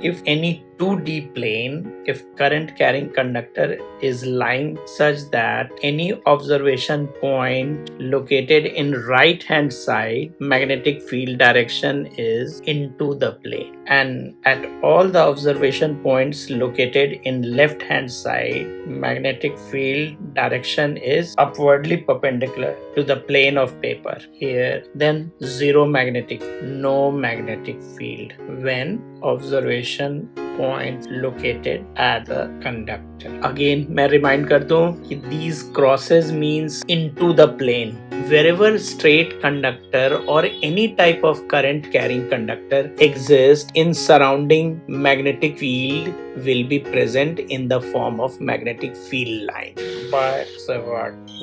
if any 2D plane, if current carrying conductor is lying such that any observation point located in right hand side, magnetic field direction is into the plane, and at all the observation points located in left hand side, magnetic field direction is upwardly perpendicular to the plane of paper. Here then zero magnetic, no magnetic field when observation points located at the conductor. Again मैं remind कर दूं कि these crosses means into the plane. Wherever straight conductor or any type of current carrying conductor exists in surrounding magnetic field will be present in the form of magnetic field line. But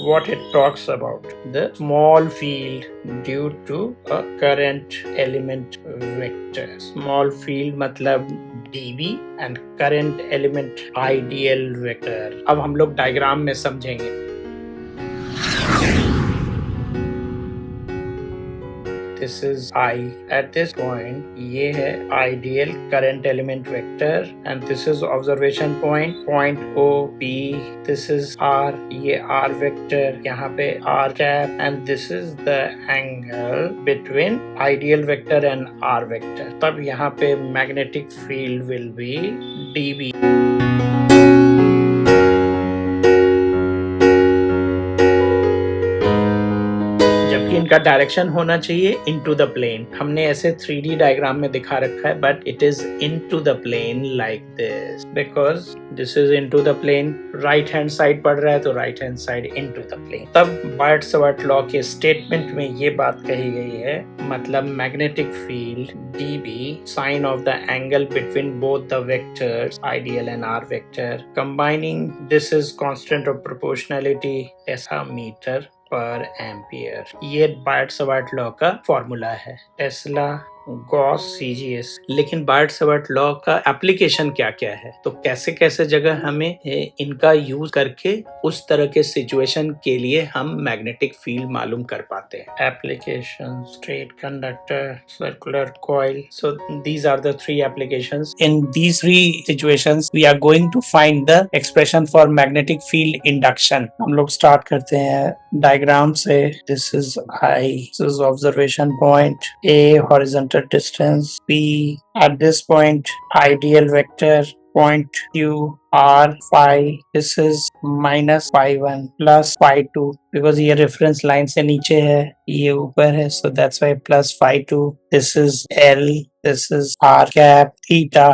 what it talks about, the small field due to a current element vector. Small field मतलब dB and current element ideal vector. अब हम लोग diagram में समझेंगे. This is I. At this point, ये है ideal current element vector and this is observation point. Point O, P. This is R. ये R vector. यहाँ पे R cap and this is the angle between ideal vector and R vector. तब यहाँ पे magnetic field will be dB. इनका direction होना चाहिए into the plane. हमने ऐसे 3D डायग्राम में दिखा रखा है but it is into the plane like this because this is into the plane. Right hand side पढ़ रहा है तो right hand side into the plane. तब बायट-सवार्ट लॉ के स्टेटमेंट में ये बात कही गई है, मतलब magnetic field dB sine of the angle between both the vectors ideal and R vector combining this is constant of proportionality tesla metre per ampere. ये बायट-सवार्ट लॉ का फॉर्मूला है. Tesla, gauss, CGS. लेकिन बायट-सवार्ट law का application क्या क्या है, तो कैसे कैसे जगह हमें इनका यूज करके उस तरह के सिचुएशन के लिए हम मैग्नेटिक फील्ड मालूम कर पाते हैं. Application, straight conductor, circular coil. So these are the 3 applications. In these 3 situations we are going to find the expression for magnetic field induction. हम लोग स्टार्ट करते हैं डायग्राम से. This is I, this is observation point A, horizontal distance P. At this point, ideal vector point Q, R, phi. This is minus phi 1 plus phi 2 because ये reference line से नीचे है, ये ऊपर है, so that's why plus phi 2. This is L, this is R cap, theta.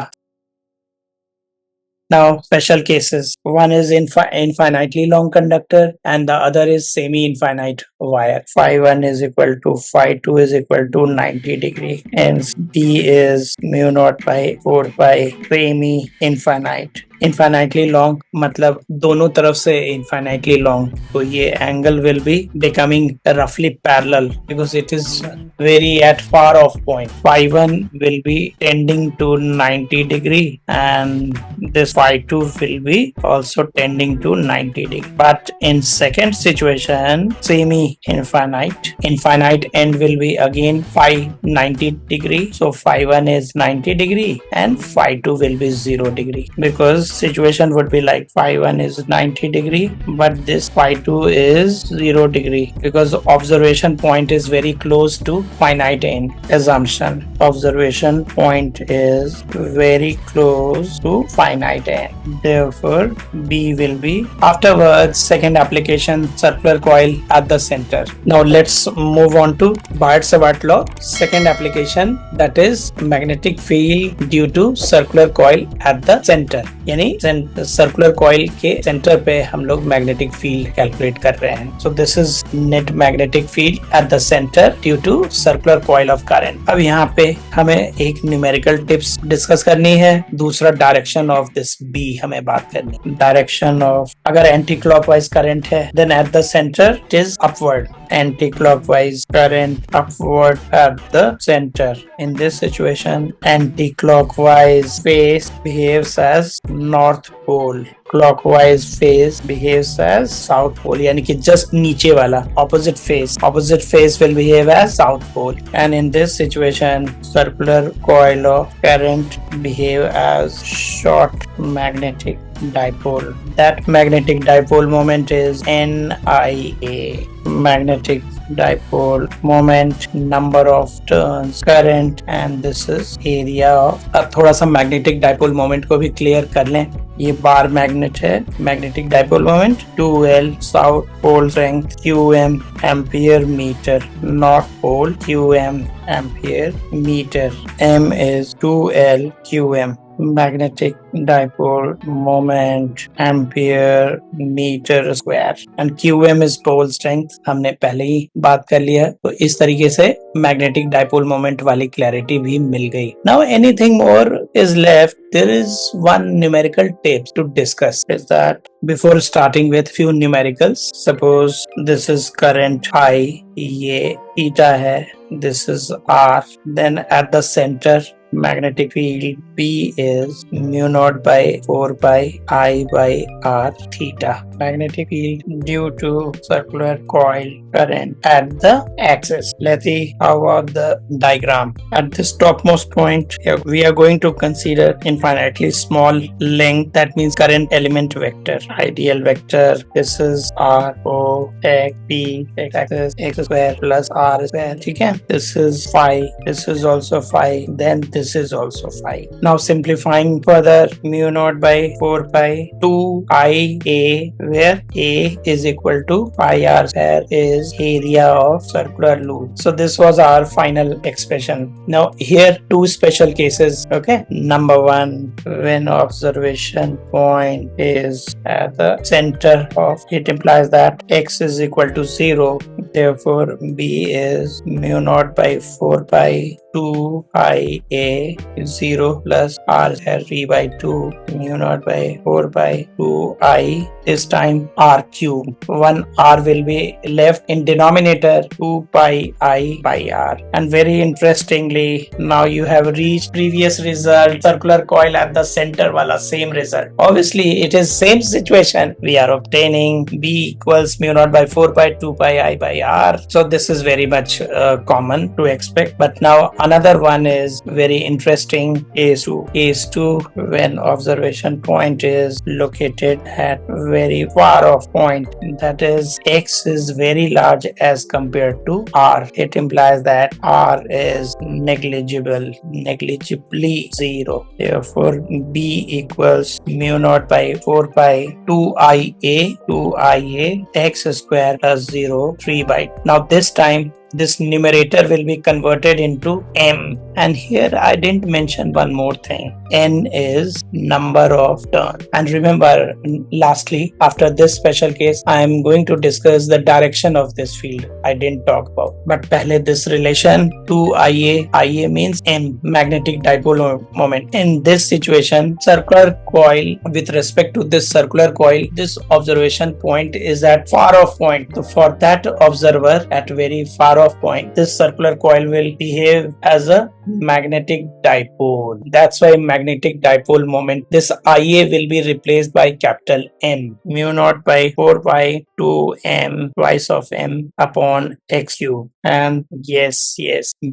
Now, special cases. One is infinitely long conductor and the other is semi-infinite wire. Phi 1 is equal to phi 2 is equal to 90 degree. Hence, D is mu naught by 4 pi semi-infinite. Infinitely long मतलब दोनों तरफ से infinitely long, तो ये angle will be becoming roughly parallel because it is very at far off point. Phi 1 will be tending to 90 degree and this phi 2 will be also tending to 90 degree. But in second situation, semi-infinite, infinite end will be again phi 90 degree. So phi 1 is 90 degree and phi 2 will be 0 degree because situation would be like phi 1 is 90 degree but this phi 2 is 0 degree because observation point is very close to finite end. Assumption, observation point is very close to finite end, therefore B will be. Afterwards, second application, circular coil at the center. Now let's move on to Biot-Savart law. Second application, that is magnetic field due to circular coil at the center. यानी circular coil के centre पे हम लोग magnetic field calculate कर रहे हैं. So this is net magnetic field at the centre due to circular coil of current. अब यहाँ पे हमें एक न्यूमेरिकल टिप्स डिस्कस करनी है. दूसरा डायरेक्शन ऑफ दिस बी हमें बात करनी है. डायरेक्शन ऑफ, अगर एंटी क्लॉकवाइज करंट है then at the centre it is upward. Anti-clockwise current upward at the center. In this situation, anti-clockwise phase behaves as north pole. Clockwise phase behaves as south pole, यानी कि just नीचे वाला opposite phase will behave as south pole. And in this situation, circular coil of current behave as short magnetic dipole. That magnetic dipole moment is NIA. Magnetic dipole moment, number of turns, current, and this is area of. अब थोड़ा सा magnetic dipole moment को भी clear कर लें. ये bar magnet है. Magnetic dipole moment 2L south pole strength QM ampere metre, north pole QM ampere metre. M is 2L QM. Magnetic dipole moment ampere meter square and QM is pole strength. हमने पहले ही बात कर लिया, तो इस तरीके से magnetic dipole moment वाली clarity भी मिल गई. Now anything more is left. There is one numerical tips to discuss. Is that before starting with few numericals, suppose this is current I, ये eta है, this is R, then at the center magnetic field B is mu naught by 4 pi I by R theta. Magnetic field due to circular coil current at the axis. Let's see how about the diagram. At this topmost point, we are going to consider infinitely small length, that means current element vector, ideal vector. This is R O X P X axis X square plus R square. Okay? This is phi. This is also phi. Then this is also phi. Now simplifying further, mu naught by 4 pi 2 I A, where A is equal to pi R square is area of circular loop. So this was our final expression. Now here two special cases. Okay. Number one, when observation point is at the center of it, implies that X is equal to 0. Therefore B is mu naught by 4 pi 2 I A 0 plus R square 3 by 2 mu naught by 4 by 2 I, this time R cube. One R will be left in denominator, 2 pi I by R. And very interestingly, now you have reached previous result, circular coil at the center wala same result. Obviously it is same situation. We are obtaining B equals mu naught by 4 pi 2 pi I by R. So this is very much common to expect. But now another one is very interesting. Case 2, when observation point is located at very far off point, that is X is very large as compared to R. It implies that R is negligibly 0. Therefore B equals mu naught by 4 pi 2 IA X square plus 0 3 by. Now this time this numerator will be converted into M, and here I didn't mention one more thing. N is number of turns. And remember, lastly, after this special case, I am going to discuss the direction of this field. I didn't talk about. But pehle this relation 2IA means M, magnetic dipole moment. In this situation, circular coil, with respect to this circular coil, this observation point is at far off point. So for that observer at very far off point, this circular coil will behave as a magnetic dipole. That's why magnetic dipole moment, this IA will be replaced by capital M, mu naught by 4 pi 2 M twice of M upon X cube. And yes,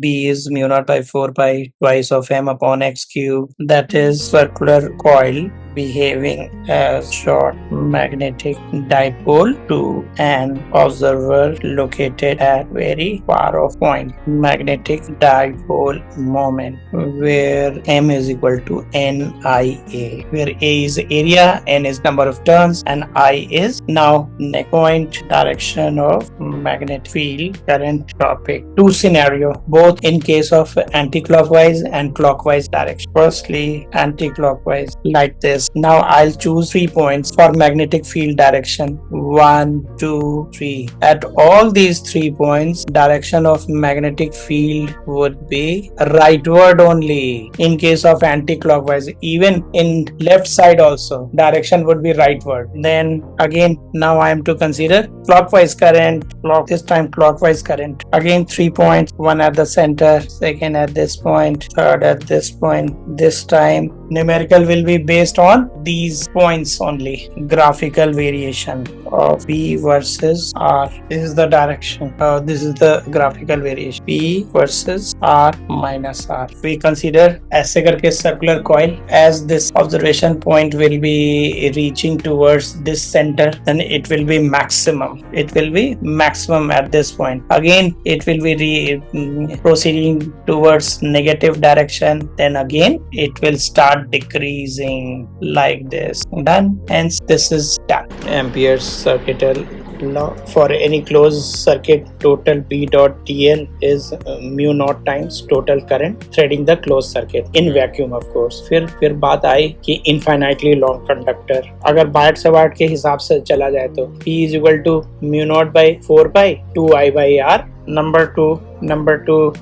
B is mu naught by 4 pi twice of M upon X cube. That is circular coil behaving as short magnetic dipole to an observer located at very far off point. Magnetic dipole moment, where M is equal to NIA, where A is area, N is number of turns, and I is now next point, direction of magnetic field current topic. Two scenario, both in case of anti-clockwise and clockwise direction. Firstly, anti-clockwise like this. Now I'll choose 3 points for magnetic field direction. 1, 2, 3. At all these 3 points, direction of magnetic field would be rightward only. In case of anti-clockwise, even in left side also, direction would be rightward. Then again, now I am to consider clockwise current. This time clockwise current. Again 3 points. One at the center, second at this point, third at this point. This time Numerical will be based on these points only. Graphical variation of P versus R. This is the direction. This is the graphical variation. P versus R minus R. We consider ऐसे करके circular coil as this observation point will be reaching towards this center, then it will be maximum. It will be maximum at this point. Again, it will be proceeding towards negative direction. Then again, it will start decreasing like this. Done. Hence, this is done. Ampere's circuit law for any closed circuit, total B dot dl is mu naught times total current threading the closed circuit in vacuum of course. फिर बात आई कि infinitely long conductor, अगर bite से वाट के हिसाब से चला जाए तो P is equal to mu naught by 4 pi 2I by R. Number two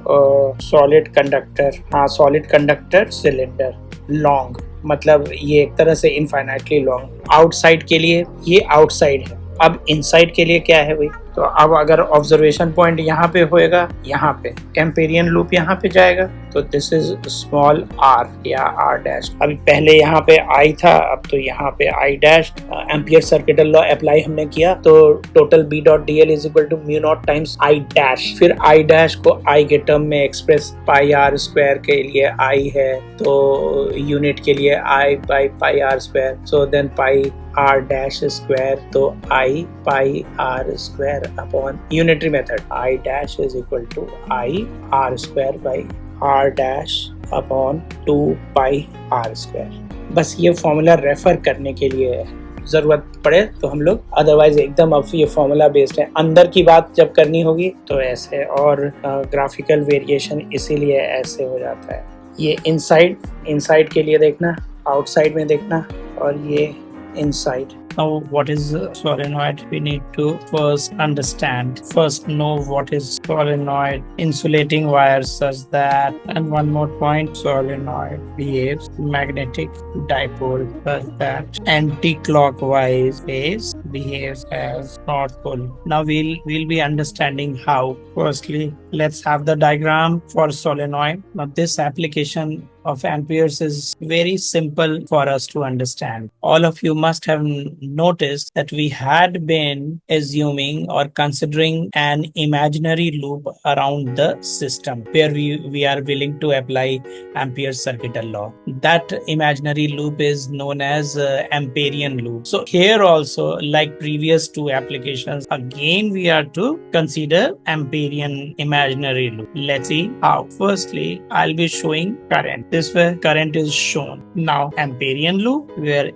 solid conductor. हाँ, solid conductor cylinder long, मतलब ये एक तरह से infinitely long. आउटसाइड के लिए ये आउटसाइड है. अब इनसाइड के लिए क्या है भाई, तो अब अगर ऑब्जर्वेशन पॉइंट यहाँ पे होएगा, यहाँ पे एम्पेरियन लूप यहाँ पे जाएगा, तो दिस इज स्मॉल आर या आर डैश. अभी पहले यहाँ पे आई था, अब तो यहाँ पे I dash. Ampere circuit law apply हमने किया, तो total B dot d l is equal to mu naught times I dash. फिर आई डैश को आई के टर्म में एक्सप्रेस पाई आर स्क्वायर के लिए आई है, तो यूनिट के लिए I by pi R square, so then pi R dash square, तो I pi R square upon unitary method I dash is equal to I R square by R dash upon 2 pi R square. बस ये formula refer करने के लिए है, जरूरत पड़े तो हम लोग, अदरवाइज एकदम अब ये फॉर्मूला बेस्ड है. अंदर की बात जब करनी होगी तो ऐसे, और ग्राफिकल वेरिएशन इसीलिए ऐसे हो जाता है. ये इनसाइड के लिए देखना, आउटसाइड में देखना, और ये inside. Now, what is solenoid? We need to first understand. First, know what is solenoid. Insulating wires such that, and one more point, solenoid behaves magnetic dipole such that anti-clockwise phase behaves as north pole. Now we'll be understanding how. Firstly, let's have the diagram for solenoid. Now this application of amperes is very simple for us to understand. All of you must have noticed that we had been assuming or considering an imaginary loop around the system where we are willing to apply Ampere's circuit law. That imaginary loop is known as Amperian loop. So here also, like previous two applications, again we are to consider Amperian imaginary loop. Let's see how. Firstly, I'll be showing current. This way current is shown. Now Amperian loop, where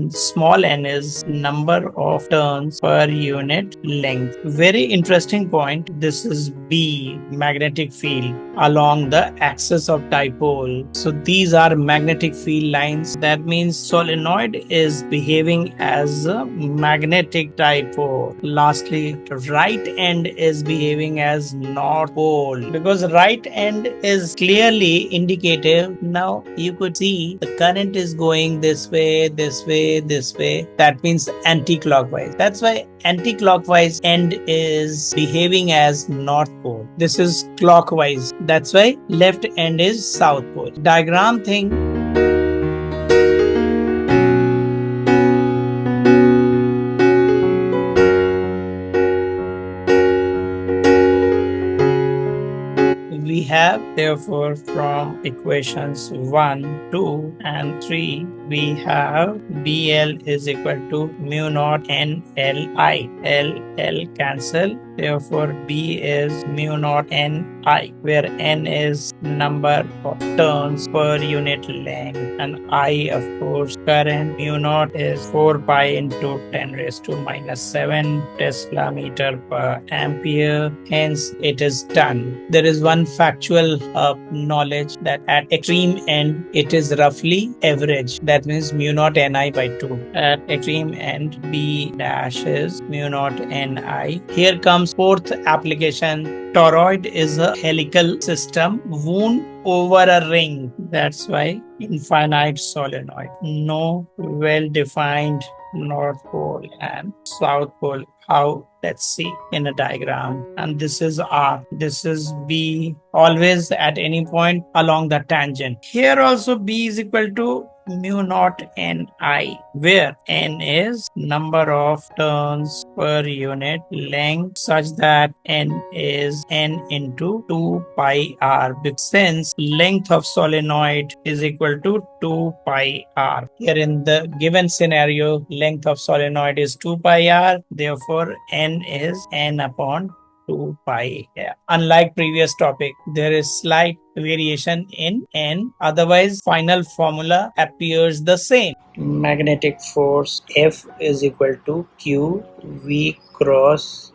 small n is number of turns per unit length. Very interesting point. This is B, magnetic field along the axis of dipole. So these are magnetic field lines. That means solenoid is behaving as a magnetic dipole. Lastly, right end is behaving as north pole, because right end is clearly indicative. Now you could see the current is going this way, this way, this way. That means anti-clockwise. That's why anti-clockwise end is behaving as north pole. This is clockwise. That's why left end is south pole. Diagram thing. We have therefore from equations 1, 2 and 3, we have BL is equal to mu naught NLI. L cancel. Therefore, B is mu naught Ni, where N is number of turns per unit length, and I, of course, current. Mu naught is 4 pi into 10 raised to minus 7 Tesla meter per ampere. Hence, it is done. There is one factual knowledge that at extreme end, it is roughly average. That means mu naught Ni by 2. At extreme end, B dash is mu naught Ni. Here comes fourth application. Toroid is a helical system wound over a ring. That's why infinite solenoid. No well-defined north pole and south pole. How? Let's see in a diagram. And this is R. This is B. Always at any point along the tangent. Here also B is equal to mu naught Ni, where N is number of turns per unit length such that N is N into 2 pi r, since length of solenoid is equal to 2 pi r. Here in the given scenario, length of solenoid is 2 pi r, therefore N is N upon 2 pi. Unlike previous topic, there is slight variation in N, otherwise final formula appears the same. Magnetic force F is equal to Q V cross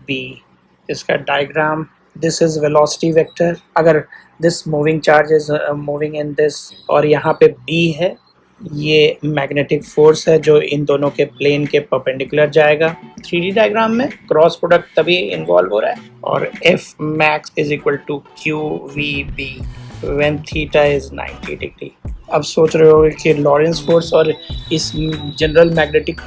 B. इसका diagram, this is velocity vector. अगर this moving charge is moving in this और यहाँ पे B है, ये magnetic force है जो इन दोनों के प्लेन के परपेंडिकुलर जाएगा. 3D डायग्राम में क्रॉस प्रोडक्ट तभी इन्वॉल्व हो रहा है. और F max is equal to QVB when theta is 90 degree. अब सोच रहे हो कि लॉरेंस फोर्स और इस जनरल मैग्नेटिक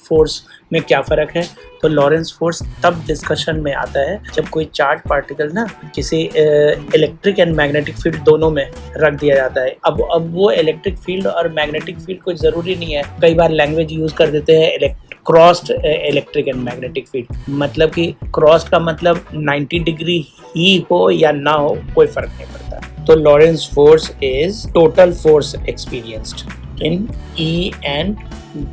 फोर्स में क्या फ़र्क है. तो लॉरेंस फोर्स तब डिस्कशन में आता है जब कोई चार्ज पार्टिकल ना किसी इलेक्ट्रिक एंड मैग्नेटिक फील्ड दोनों में रख दिया जाता है. अब वो इलेक्ट्रिक फील्ड और मैग्नेटिक फील्ड कोई ज़रूरी नहीं है. कई बार लैंग्वेज यूज़ कर देते हैं crossed electric and magnetic field, मतलब कि क्रॉस्ड का मतलब 90 डिग्री ही हो या ना हो कोई फ़र्क नहीं पड़ता. तो Lawrence force is total force experienced in E and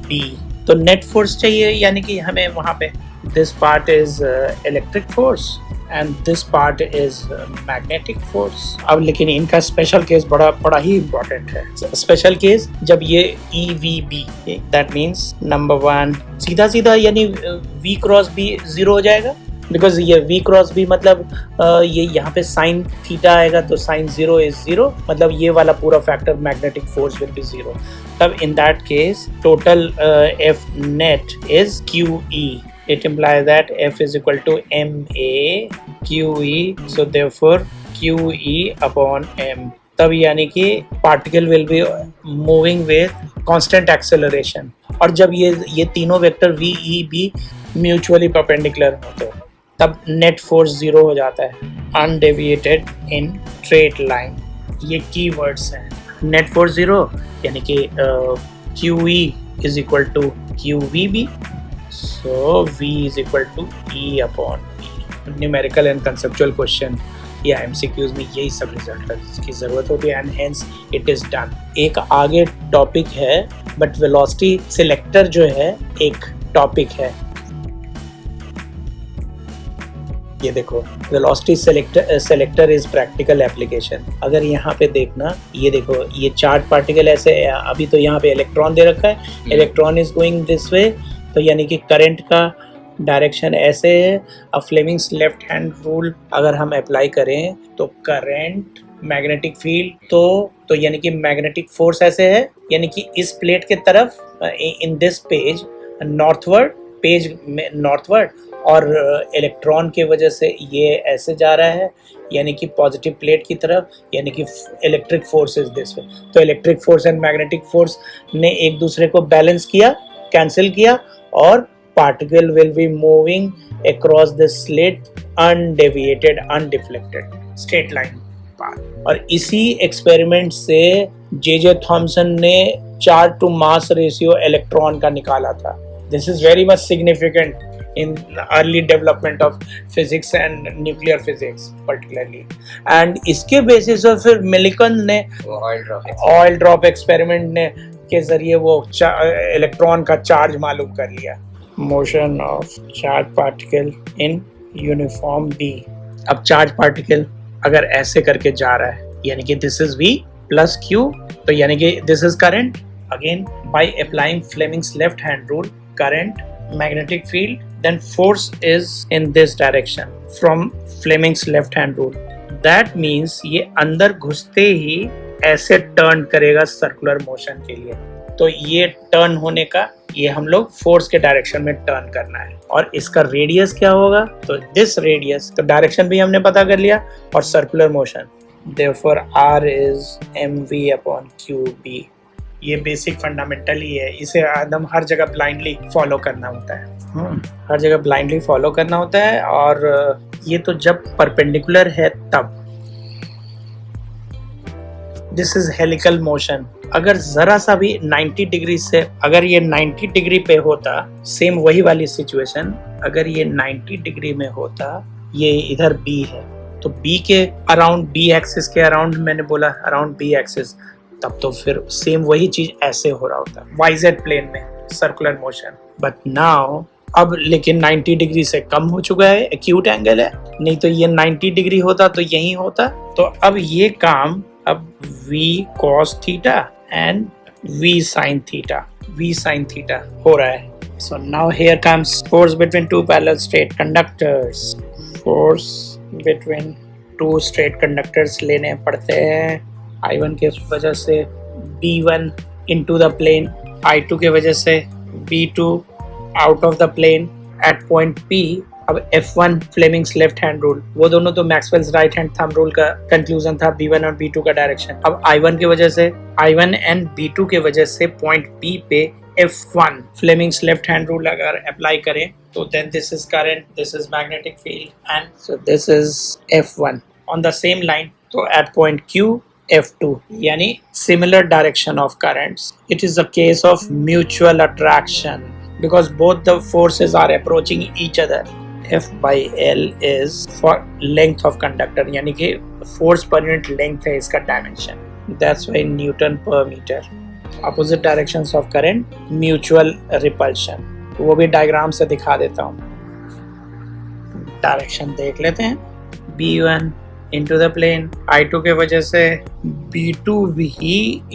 B. तो नेट फोर्स चाहिए, यानी कि हमें वहाँ पे this part is electric force and this part is magnetic force. अब लेकिन इनका स्पेशल केस बड़ा ही इम्पोर्टेंट है. स्पेशल केस जब ये EVB, दैट मीन्स नंबर 1 सीधा यानी V क्रॉस B 0 हो जाएगा, बिकॉज ये V क्रॉस B मतलब ये यहाँ पे साइन थीटा आएगा तो साइन 0 इज 0, मतलब ये वाला पूरा factor magnetic force will be 0. तब in that case total F net is QE. It implies that F is equal to MA QE, so therefore QE upon M. तब यानी कि particle will be moving with constant acceleration. और जब ये तीनों vector V E B mutually perpendicular हो तो तब नेट फोर्स 0 हो जाता है, अनडेविएटेड इन स्ट्रेट लाइन. ये की वर्ड्स हैं. नेट फोर्स 0 यानी कि QE is equal to QVB, so V is equal to E upon B. Numerical and conceptual question या MCQs में यही सब रिजल्ट है जिसकी ज़रूरत होती है, and hence it is done. एक आगे टॉपिक है, बट वेलोसिटी सिलेक्टर जो है एक टॉपिक है. ये देखो, velocity selector is practical application. अगर यहाँ पे देखना, ये देखो, ये चार्ज पार्टिकल ऐसे, अभी तो यहाँ पे इलेक्ट्रॉन दे रखा है, electron is going this way, तो यानी कि करंट का डायरेक्शन ऐसे है. अब फ्लेमिंग्स लेफ्ट हैंड रूल अगर हम अप्लाई करें तो करंट मैग्नेटिक फील्ड तो यानी कि मैग्नेटिक फोर्स ऐसे है, यानी कि इस प्लेट के तरफ इन दिस पेज नॉर्थवर्ड और इलेक्ट्रॉन के वजह से ये ऐसे जा रहा है, यानी कि पॉजिटिव प्लेट की तरफ, यानी कि electric force is this way. तो electric force and magnetic force ने एक दूसरे को बैलेंस किया, कैंसिल किया, और particle will be moving across this slit undeviated, undeflected, straight line path. और इसी एक्सपेरिमेंट से जे थॉमसन ने charge to mass ratio electron का निकाला था. This is very much significant in early development of physics and nuclear physics particularly. And इसके basis पर फिर मिलिकन ने ऑयल ड्रॉप एक्सपेरिमेंट ने के जरिए वो इलेक्ट्रॉन का चार्ज मालूम कर लिया. Motion of charge particle in uniform B. अब चार्ज पार्टिकल अगर ऐसे करके जा रहा है, यानी कि this is V plus Q, तो यानी कि this is current. Again by applying Fleming's left hand rule, current, magnetic field, then force is in this direction from Fleming's left hand rule. That means ये अंदर घुसते ही ऐसे turn करेगा circular motion के लिए. तो ये टर्न होने का, ये हम लोग फोर्स के डायरेक्शन में टर्न करना है. और इसका रेडियस क्या होगा, तो दिस रेडियस, तो डायरेक्शन भी हमने पता कर लिया, और circular motion, therefore R is mv upon qb. ये बेसिक फंडामेंटल ही है. इसे एकदम हर जगह ब्लाइंडली फॉलो करना होता है, हर जगह ब्लाइंडली फॉलो करना होता है. और ये तो जब परपेंडिकुलर है तब. This is helical motion. अगर जरा सा भी 90 डिग्री से, अगर ये 90 डिग्री पे होता, सेम वही वाली सिचुएशन, अगर ये 90 डिग्री में होता, ये इधर B है, तो B के अराउंड, B एक्सिस के अराउंड, मैंने बोला अराउंड B एक्सिस, तब तो फिर सेम वही चीज ऐसे हो रहा होता YZ प्लेन में, सर्कुलर मोशन। बट नाउ अब लेकिन 90 डिग्री से कम हो चुका है, एक्यूट एंगल है, नहीं तो ये 90 डिग्री होता तो यही होता। तो अब ये काम अब V cos theta and V sin theta हो रहा है। So now here comes force between two parallel straight conductors. Force between two straight conductors लेने पड़ते हैं। I1 के वजह से B1 into the plane, I2 के वजह से B2 out of the plane at point P। अब F1 Fleming's left hand rule, वो दोनों तो Maxwell's right hand thumb rule का कंक्लूजन था, B1 और B2 का डायरेक्शन। अब I1 के वजह से, I1 एंड B2 के वजह से पॉइंट P पे F1 Fleming's left hand rule अगर अप्लाई करें तो then this is current, this is magnetic field and so this is F1 on the same line. तो एट पॉइंट Q F2 यानी similar direction of currents. It is a case of mutual attraction because both the forces are approaching each other. F by L is for length of conductor, यानी कि force per unit length है इसका dimension. That's why Newton per meter. Opposite directions of current, mutual repulsion. वो भी diagram से दिखा देता हूँ। डायरेक्शन देख लेते हैं। B1 into the plane, I2 के वजह से B2 भी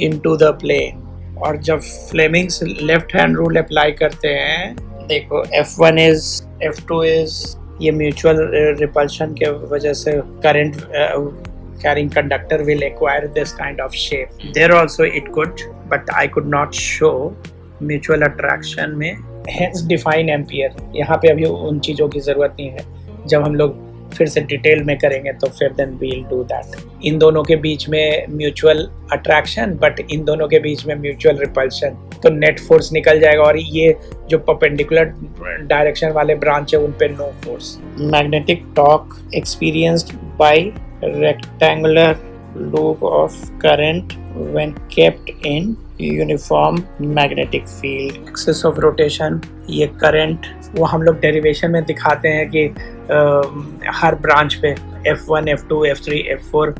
into the plane। और जब Fleming's left hand rule apply करते हैं, देखो F1 इज, F2 इज, ये म्यूचुअल रिपल्शन के वजह से current carrying conductor will acquire this kind of shape. There also it could, but I could not show mutual attraction में, hence define ampere। यहाँ पे अभी उन चीज़ों की ज़रूरत नहीं है, जब हम लोग फिर से डिटेल में करेंगे तो फिर then we will do that. इन दोनों के बीच में म्यूचुअल अट्रैक्शन, बट इन दोनों के बीच में म्यूचुअल रिपल्शन, तो नेट फोर्स निकल जाएगा। और ये जो परपेंडिकुलर डायरेक्शन वाले ब्रांच है उन पे no force. Magnetic torque experienced by rectangular loop of current when kept in uniform magnetic field. Axis of rotation, ये करंट वो हम लोग डेरिवेशन में दिखाते हैं कि हर ब्रांच पे F1, F2, F3, F4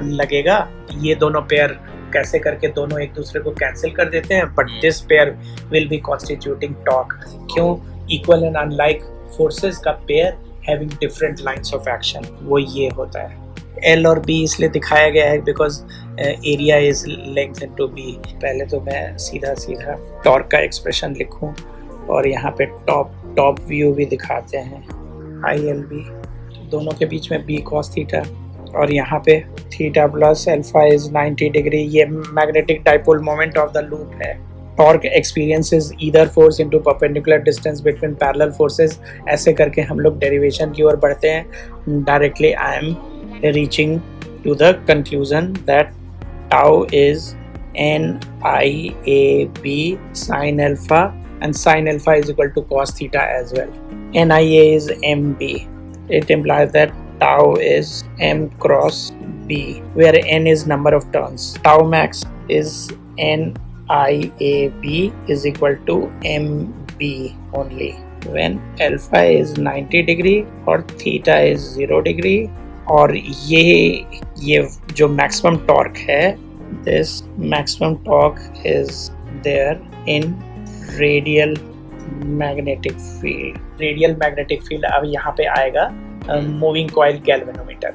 लगेगा। ये दोनों पेयर कैसे करके दोनों एक दूसरे को कैंसिल कर देते हैं, but this pair will be constituting torque. क्यों? इक्वल एंड अनलाइक फोर्सेस का pair having different lines of action, वो ये होता है। L और B इसलिए दिखाया गया है because area is length into B। पहले तो मैं सीधा टॉर्क का एक्सप्रेशन लिखूं और यहाँ पे टॉप व्यू भी दिखाते हैं, ILB, दोनों के बीच में B cos थीटा, और यहाँ पे theta plus alpha is 90 degree. ये magnetic dipole moment of the loop है। Torque experiences either force into perpendicular distance between parallel forces. ऐसे करके हम लोग डेरिवेशन की ओर बढ़ते हैं। Directly I am reaching to the conclusion that tau is NIAB sin alpha, and sin alpha is equal to cos theta as well. NIA is MB. It implies that tau is M cross B, where N is number of turns. Tau max is NIAB is equal to MB only when alpha is 90 degree or theta is 0 degree। और ये जो maximum torque है, this maximum torque is there in radial magnetic field. Radial magnetic field अब यहाँ पे आएगा moving coil galvanometer.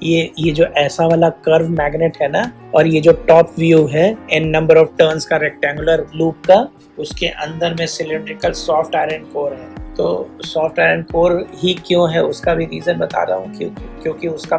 ये जो ऐसा वाला कर्व मैग्नेट है ना, और ये जो टॉप व्यू है n नंबर ऑफ टर्न्स का रेक्टेंगुलर लूप का, उसके अंदर में सिलिंड्रिकल सॉफ्ट आयरन कोर है। तो सॉफ्ट आयरन कोर ही क्यों है उसका भी रीज़न बता रहा हूँ, क्योंकि उसका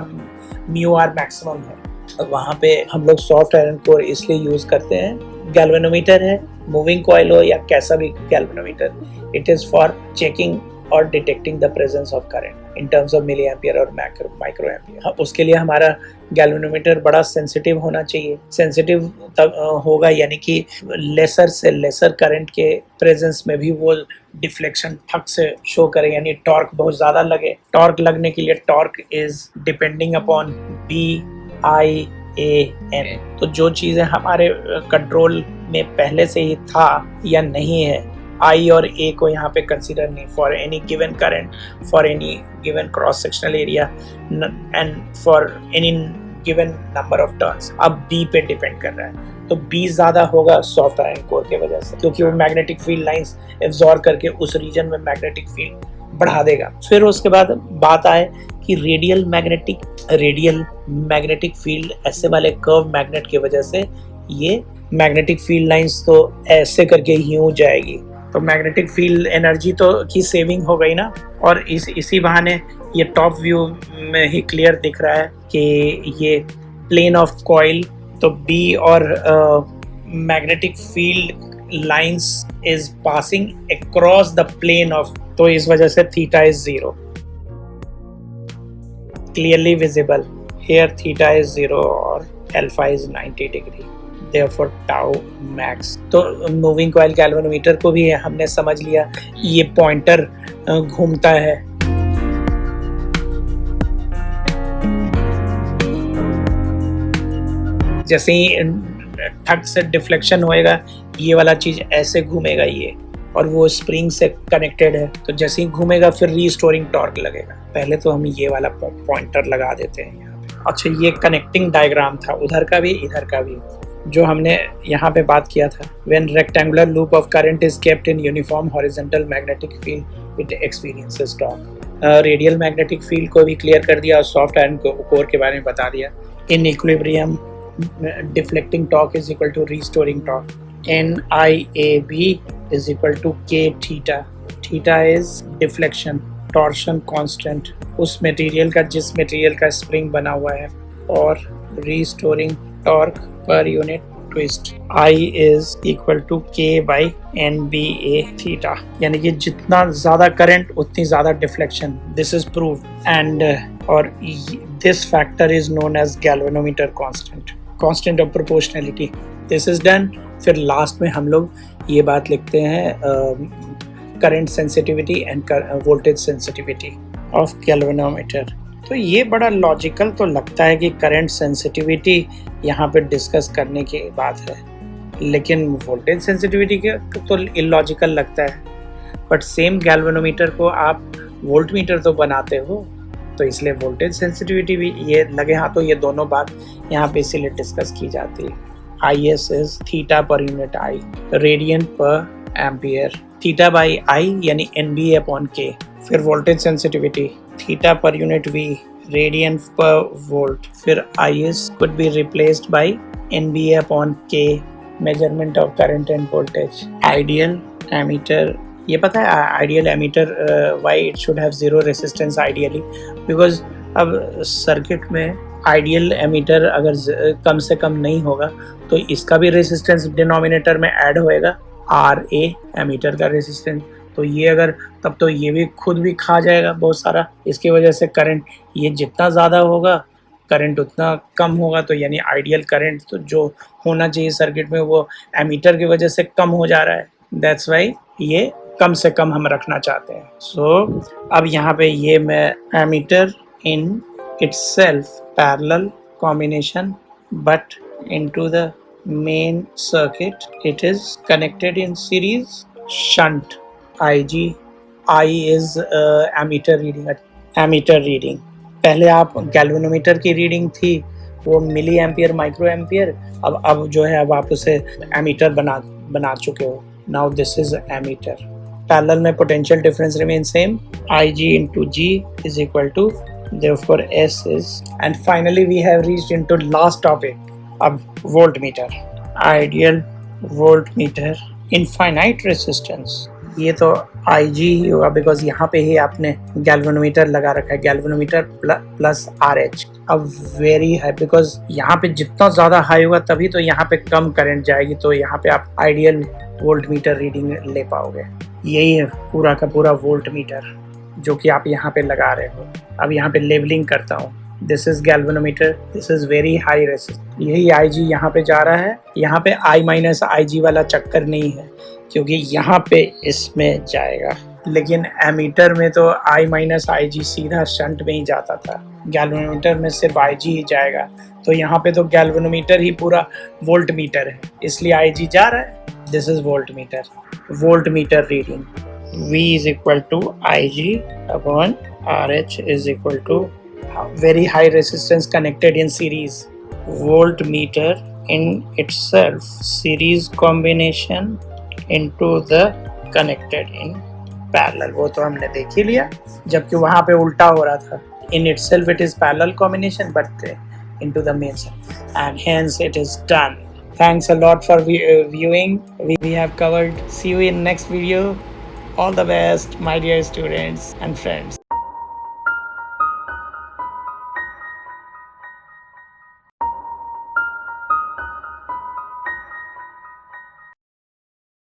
म्यू आर मैक्सिमम है। वहाँ पे हम लोग सॉफ्ट आयरन कोर इसलिए यूज़ करते हैं। गैल्वेनोमीटर है, मूविंग कॉइल हो या कैसा भी galvanometer, it is for checking और detecting the presence of current in terms of milli ampere और माइक्रो एम्पियर। उसके लिए हमारा गैल्वेनोमीटर बड़ा सेंसिटिव होना चाहिए। सेंसिटिव तब होगा यानी कि लेसर से लेसर करंट के प्रेजेंस में भी वो डिफ्लेक्शन फक से शो करे, यानी टॉर्क बहुत ज़्यादा लगे। टॉर्क लगने के लिए torque is depending upon BI AN। तो जो चीज़ें हमारे कंट्रोल में पहले से ही था या नहीं है, I और A को यहाँ पे कंसिडर नहीं, for any given current, for any given cross sectional area and for any given number of turns. अब B पे डिपेंड कर रहा है, तो B ज़्यादा होगा सॉफ्ट आयरन कोर की वजह से, क्योंकि वो मैग्नेटिक फील्ड लाइंस एब्जॉर्ब करके उस रीजन में मैग्नेटिक फील्ड बढ़ा देगा। फिर उसके बाद बात आए कि रेडियल मैग्नेटिक फील्ड, ऐसे वाले कर्व मैग्नेट की वजह से ये मैग्नेटिक फील्ड लाइंस तो ऐसे करके यूं जाएगी, तो मैग्नेटिक फील्ड एनर्जी तो की सेविंग हो गई ना। और इसी बहाने ये टॉप व्यू में ही क्लियर दिख रहा है कि ये प्लेन ऑफ कॉइल, तो बी और magnetic field lines is passing across the plane of, तो इस वजह से theta is 0, clearly visible here theta is 0 और alpha is 90 degree, therefore tau max। तो मूविंग कॉइल गैल्वेनोमीटर को भी हमने समझ लिया, ये पॉइंटर घूमता है। जैसे ही ठक से डिफ्लेक्शन होएगा, ये वाला चीज ऐसे घूमेगा ये, और वो स्प्रिंग से कनेक्टेड है, तो जैसे ही घूमेगा फिर रीस्टोरिंग टॉर्क लगेगा। पहले तो हम ये वाला पॉइंटर लगा देते हैं यहाँ पे। अच्छा, ये कनेक्टिंग डायग्राम था, उधर का भी इधर का भी, जो हमने यहाँ पे बात किया था। When rectangular loop of current is kept in uniform horizontal magnetic field, it experiences torque। Radial magnetic field को भी क्लियर कर दिया और सॉफ्ट आयरन कोर के बारे में बता दिया। In equilibrium deflecting torque is equal to restoring torque. NIAB is equal to K theta। Theta is deflection, torsion constant उस मटेरियल का जिस मटेरियल का स्प्रिंग बना हुआ है, और restoring torque per unit twist। I is equal to K by NBA theta, यानी कि जितना ज़्यादा करंट उतनी ज़्यादा deflection. This is prove and और this factor is known as galvanometer constant of proportionality. This is done. फिर last में हम लोग ये बात लिखते हैं current sensitivity and voltage sensitivity of galvanometer. तो ये बड़ा लॉजिकल तो लगता है कि करंट सेंसिटिविटी यहाँ पे डिस्कस करने की बात है, लेकिन वोल्टेज सेंसिटिविटी के तो इलॉजिकल लगता है। बट सेम गैल्वेनोमीटर को आप वोल्ट मीटर तो बनाते हो, तो इसलिए वोल्टेज सेंसिटिविटी भी ये लगे हाथों ये दोनों बात यहाँ पे इसीलिए डिस्कस की जाती है। IS is theta per unit I, radian पर एम्पियर, थीटा बाई I यानी NBA अपॉन K। फिर voltage sensitivity theta per unit V, radian पर वोल्ट। फिर IS could be replaced by NBA upon K, measurement of current and voltage। Ideal ammeter, ये पता है ideal ammeter why it should have zero resistance ideally, because अब circuit में ideal ammeter अगर कम से कम नहीं होगा तो इसका भी रेसिस्टेंस डिनोमिनेटर में ऐड होएगा, RA एमीटर का रेसिस्टेंस, तो ये अगर तब तो ये भी खुद भी खा जाएगा बहुत सारा। इसकी वजह से करंट ये जितना ज़्यादा होगा करंट उतना कम होगा, तो यानी आइडियल करंट तो जो होना चाहिए सर्किट में वो एमीटर की वजह से कम हो जा रहा है। दैट्स वाई ये कम से कम हम रखना चाहते हैं। सो अब यहाँ पे ये मैं ammeter in itself parallel combination, but into the main circuit it is connected in series shunt IG। I is ammeter reading। पहले आप गैल्वेनोमीटर की रीडिंग थी वो मिली एम्पियर माइक्रो एम्पियर, अब जो है अब आप उसे एमीटर बना चुके हो। Now this is ammeter. Parallel में potential difference remain same, IG into G is equal to, therefore S is, and finally we have reached into last topic, अब voltmeter, ideal voltmeter, infinite resistance। ये तो IG ही होगा because यहाँ पे ही आपने galvanometer लगा रखा है, गैल्वेनोमीटर प्लस RH। अब वेरी हाई, बिकॉज यहाँ पे जितना ज़्यादा हाई होगा तभी तो यहाँ पे कम करंट जाएगी, तो यहाँ पे आप आइडियल वोल्टमीटर रीडिंग ले पाओगे। यही है पूरा का पूरा वोल्टमीटर जो कि आप यहाँ पे लगा रहे हो। अब यहाँ पे लेबलिंग करता हूँ, this is galvanometer, this is very high resistance. यही IG यहाँ पे जा रहा है, यहाँ पे I माइनस IG वाला चक्कर नहीं है क्योंकि यहाँ पे इसमें जाएगा। लेकिन एमीटर में तो I माइनस आई जी सीधा शंट में ही जाता था, गैल्वेनोमीटर में सिर्फ आई जी ही जाएगा। तो यहाँ पे तो गैल्वेनोमीटर ही पूरा वोल्ट मीटर है, इसलिए आई जी जा रहा है। This is volt meter reading V is equal to Ig upon RH is equal to very high resistance connected in series. Voltmeter in itself series combination into the connected in parallel, वो तो हमने देख ही लिया, जबकि वहाँ पे उल्टा हो रहा था. In itself it is parallel combination, but into the main cell, and hence it is done. Thanks a lot for viewing. We have covered. See you in next video. All the best, my dear students and friends.